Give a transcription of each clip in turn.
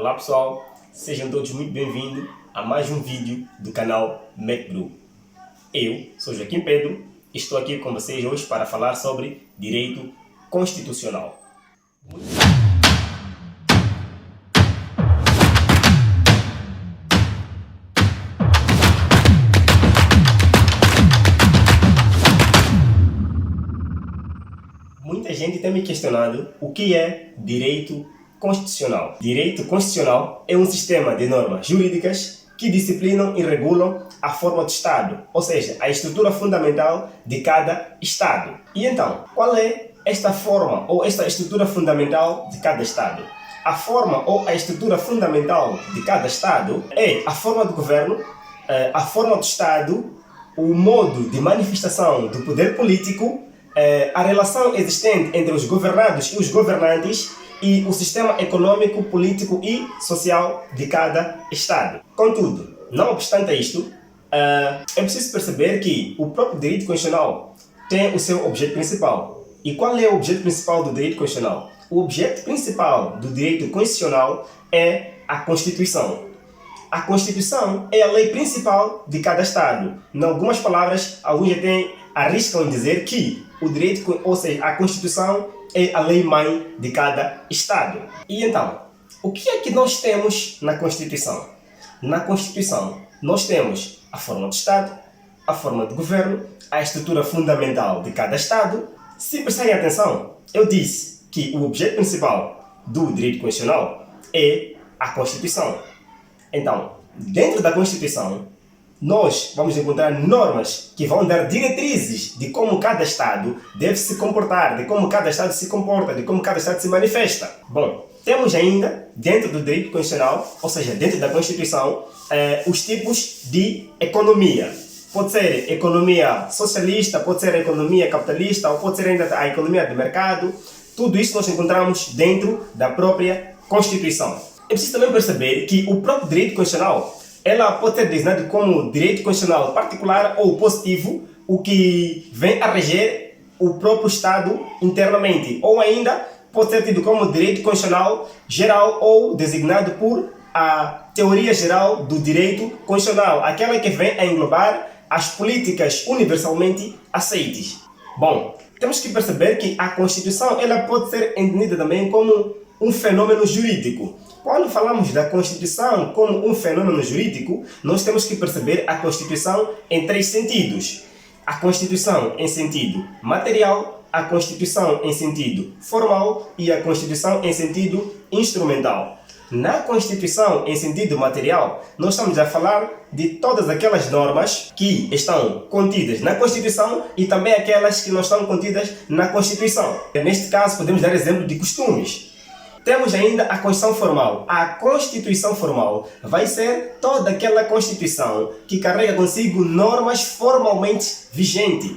Olá pessoal, sejam todos muito bem-vindos a mais um vídeo do canal MacBrew. Eu sou Joaquim Pedro e estou aqui com vocês hoje para falar sobre direito constitucional. Muita gente tem me questionado o que é direito constitucional. Direito constitucional é um sistema de normas jurídicas que disciplinam e regulam a forma do Estado, ou seja, a estrutura fundamental de cada Estado. E então, qual é esta forma ou esta estrutura fundamental de cada Estado? A forma ou a estrutura fundamental de cada Estado é a forma do governo, a forma do Estado, o modo de manifestação do poder político, a relação existente entre os governados e os governantes e o sistema econômico, político e social de cada Estado. Contudo, não obstante isto, é preciso perceber que o próprio direito constitucional tem o seu objeto principal. E qual é o objeto principal do direito constitucional? O objeto principal do direito constitucional é a Constituição. A Constituição é a lei principal de cada Estado. Em algumas palavras, alguns arriscam dizer que o direito, ou seja, a Constituição é a lei-mãe de cada Estado. E então, o que é que nós temos na Constituição? Na Constituição, nós temos a forma do Estado, a forma de governo, a estrutura fundamental de cada Estado. Se prestarem atenção, eu disse que o objeto principal do direito constitucional é a Constituição. Então, dentro da Constituição, nós vamos encontrar normas que vão dar diretrizes de como cada Estado deve se comportar, de como cada Estado se comporta, de como cada Estado se manifesta. Bom, temos ainda, dentro do direito constitucional, ou seja, dentro da Constituição, os tipos de economia. Pode ser economia socialista, pode ser economia capitalista, ou pode ser ainda a economia de mercado. Tudo isso nós encontramos dentro da própria Constituição. É preciso também perceber que o próprio direito constitucional ela pode ser designada como direito constitucional particular ou positivo, o que vem a reger o próprio Estado internamente, ou ainda pode ser tido como direito constitucional geral ou designado por a teoria geral do direito constitucional, aquela que vem a englobar as políticas universalmente aceites. Bom, temos que perceber que a Constituição ela pode ser entendida também como um fenômeno jurídico. Quando falamos da Constituição como um fenômeno jurídico, nós temos que perceber a Constituição em três sentidos. A Constituição em sentido material, a Constituição em sentido formal e a Constituição em sentido instrumental. Na Constituição em sentido material, nós estamos a falar de todas aquelas normas que estão contidas na Constituição e também aquelas que não estão contidas na Constituição. Neste caso, podemos dar exemplo de costumes. Temos ainda a Constituição Formal. A Constituição Formal vai ser toda aquela Constituição que carrega consigo normas formalmente vigentes.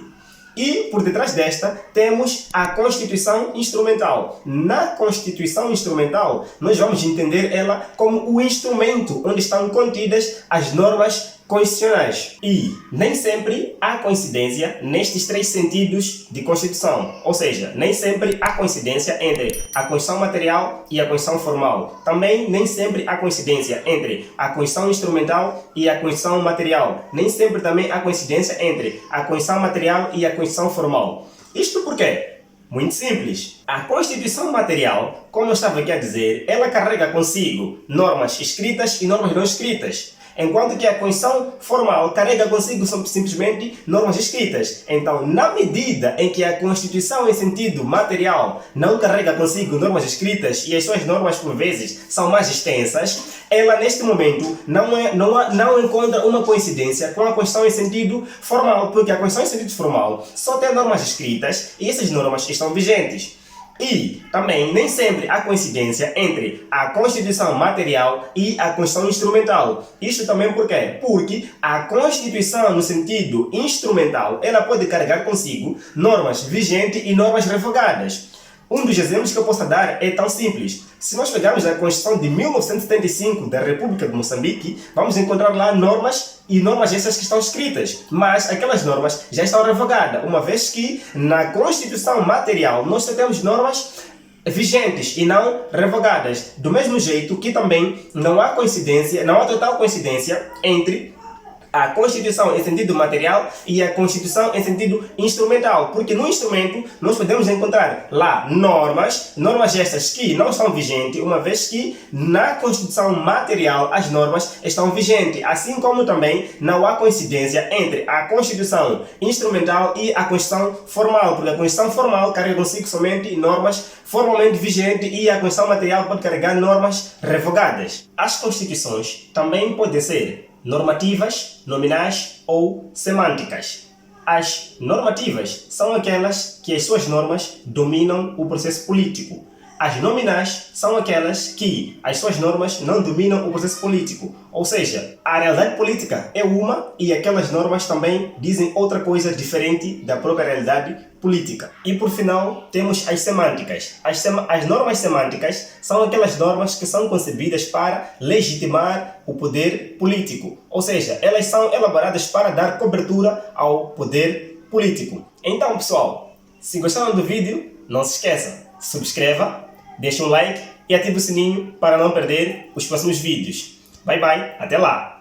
E, por detrás desta, temos a Constituição Instrumental. Na Constituição Instrumental, nós vamos entender ela como o instrumento onde estão contidas as normas constitucionais. E nem sempre há coincidência nestes três sentidos de Constituição. Ou seja, nem sempre há coincidência entre a Constituição material e a Constituição formal. Também nem sempre há coincidência entre a Constituição instrumental e a Constituição material. Nem sempre também há coincidência entre a Constituição material e a Constituição formal. Isto por quê? Muito simples. A Constituição material, como eu estava aqui a dizer, ela carrega consigo normas escritas e normas não escritas. Enquanto que a Constituição formal carrega consigo simplesmente normas escritas. Então, na medida em que a Constituição em sentido material não carrega consigo normas escritas e as suas normas por vezes são mais extensas, ela neste momento não encontra uma coincidência com a Constituição em sentido formal, porque a Constituição em sentido formal só tem normas escritas e essas normas estão vigentes. E também nem sempre há coincidência entre a Constituição material e a Constituição instrumental. Isto também por quê? Porque a Constituição no sentido instrumental ela pode carregar consigo normas vigentes e normas revogadas. Um dos exemplos que eu posso dar é tão simples. Se nós pegarmos a Constituição de 1975 da República de Moçambique, vamos encontrar lá normas essas que estão escritas, mas aquelas normas já estão revogadas, uma vez que na Constituição material nós só temos normas vigentes e não revogadas. Do mesmo jeito que também não há coincidência, não há total coincidência entre a Constituição em sentido material e a Constituição em sentido instrumental, porque no instrumento nós podemos encontrar lá normas estas que não estão vigentes, uma vez que na Constituição material as normas estão vigentes, assim como também não há coincidência entre a Constituição instrumental e a Constituição formal, porque a Constituição formal carrega consigo somente normas formalmente vigentes e a Constituição material pode carregar normas revogadas. As Constituições também podem ser normativas, nominais ou semânticas. As normativas são aquelas que as suas normas dominam o processo político. As nominais são aquelas que as suas normas não dominam o processo político. Ou seja, a realidade política é uma e aquelas normas também dizem outra coisa diferente da própria realidade política. E por final, temos as semânticas. As normas semânticas são aquelas normas que são concebidas para legitimar o poder político. Ou seja, elas são elaboradas para dar cobertura ao poder político. Então, pessoal, se gostaram do vídeo, não se esqueça, subscreva, deixe um like e ative o sininho para não perder os próximos vídeos. Bye bye, até lá!